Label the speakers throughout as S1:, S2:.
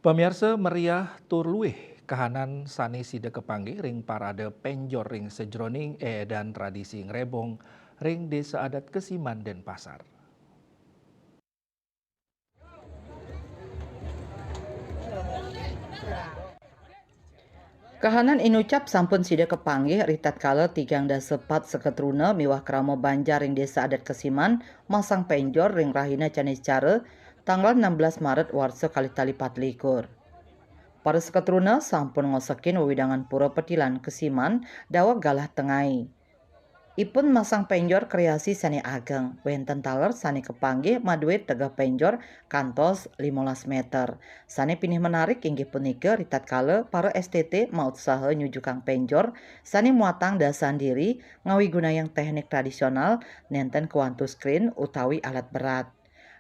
S1: Pemirsa meriah tur luwih kahanan sane sida kepanggih ring parade penjor ring sejroning dan tradisi ngrebong ring desa adat Kesiman dan Pasar.
S2: Kahanan inucap sampun sida kepanggih ritat kala tigang dasepat seketruna miwah krama banjar ring desa adat Kesiman masang penjor ring rahina canis cara tanggal 16 Maret warsa kali tali 24. Para seketruna sampun ngosekin wewidangan pura petilan Kesiman dawa galah tengai. Ipun masang penjor kreasi sani ageng, wenten taler sani kepanggih maduit tegah penjor kantos 15 meter. Sani pinih menarik inggih punika ritat kala para STT maut saha nyujukang penjor sani muatang dasan diri ngawi gunayang teknik tradisional nenten kuantu screen utawi alat berat.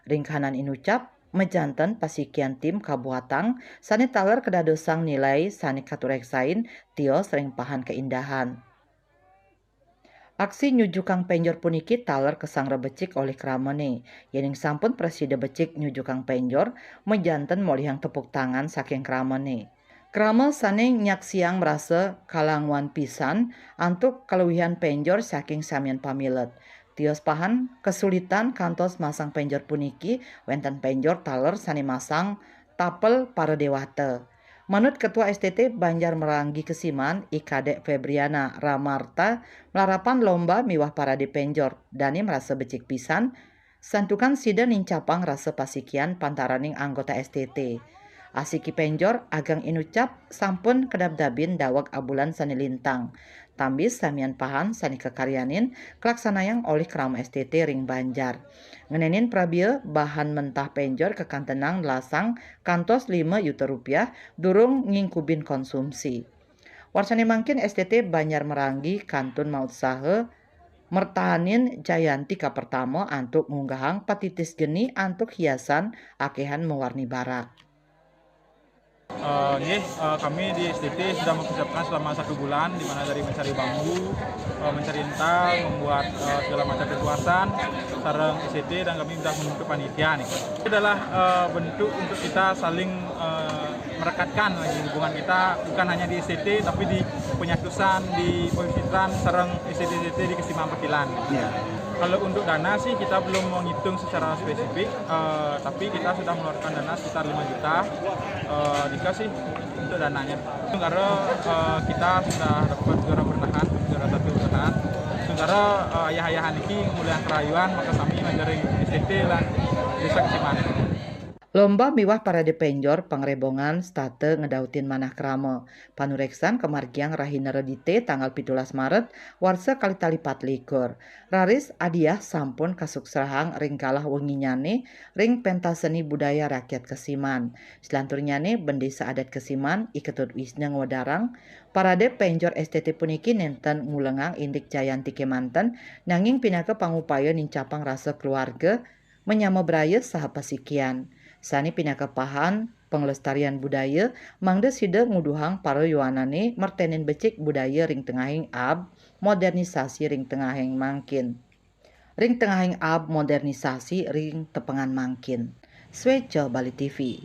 S2: Ringkanan inucap mejanten pasikian tim kabuatang sani taler kedadosang nilai sani katureksain tios ring pahan keindahan. Aksi nyujukang penjor puniki taler kesang rebecik oleh kramane. Yening sampun presida becik nyujukang penjor mejanten molihang tepuk tangan saking kramane. Krama sane nyak siang merasa kalangwan pisan antuk keluwihan penjor saking samian pamilet. Tios pahan kesulitan kantos masang penjor puniki wenten penjor taler sane masang tapel para dewata. Menurut Ketua STT Banjar Meranggi Kesiman, IKD Febriana Ramarta, melarapan lomba miwah parade penjor. Dani merasa becik pisan, santukan sida nincapang rasa pasikian pantaraning anggota STT. Asiki penjor agang inucap sampun kedap-dabin dawak abulan sani lintang. Tambis samian pahan sani kekaryanin kelaksanayang oleh krama STT ring Banjar. Ngenenin prabia bahan mentah penjor kekantenang lasang kantos 5 juta rupiah durung ngingkubin konsumsi. Warsane mangkin STT Banjar Meranggi kantun maut saha mertahanin Jayanti ka pertama antuk ngunggahang patitis geni antuk hiasan akehan mewarni barak.
S3: Kami di STT sudah mempersiapkan selama 1 bulan, di mana dari mencari bambu, mencari entah, membuat segala macam ketuasan, sarang STT, dan kami sudah membentuk panitia nih. Ini adalah bentuk untuk kita saling merekatkan lagi hubungan kita, bukan hanya di STT, tapi di Penyatusan, di Pemisiran, sarang STT di Kesiman Petilan.
S4: Ya.
S3: Kalau untuk dana sih kita belum menghitung secara spesifik, tapi kita sudah mengeluarkan dana sekitar 5 juta dikasih untuk dananya. Karena kita sudah dapat juara bertahan, juara 1 bertahan. Sementara ayah-ayahan ini mulai kerayuan, maka kami menjadi STT dan desa Kesiman.
S2: Lomba miwah parade penjor pangrebongan state ngedautin manah krama. Panureksan kemargiang rahina redite tanggal 17 Maret warsa kali tali 24. Raris adiah sampun kasuksrahang ring kalah wenginyane ring pentaseni budaya rakyat Kesiman. Selanturnyane bendesa adat Kesiman iketut wisna ngwadarang parade penjor STT puniki nenten ngulengang indik Jayanti kemanten nanging pinaka pangupaya nincapang rasa keluarga menyama braya saha pasikian. Sani pinakapahan pengelestarian budaya mangda sida nguduhang para yuanane mertenen becik budaya ring tengahing ab modernisasi ring tengahing mangkin. Ring tengahing ab modernisasi ring tepengan mangkin. Swecel Bali TV.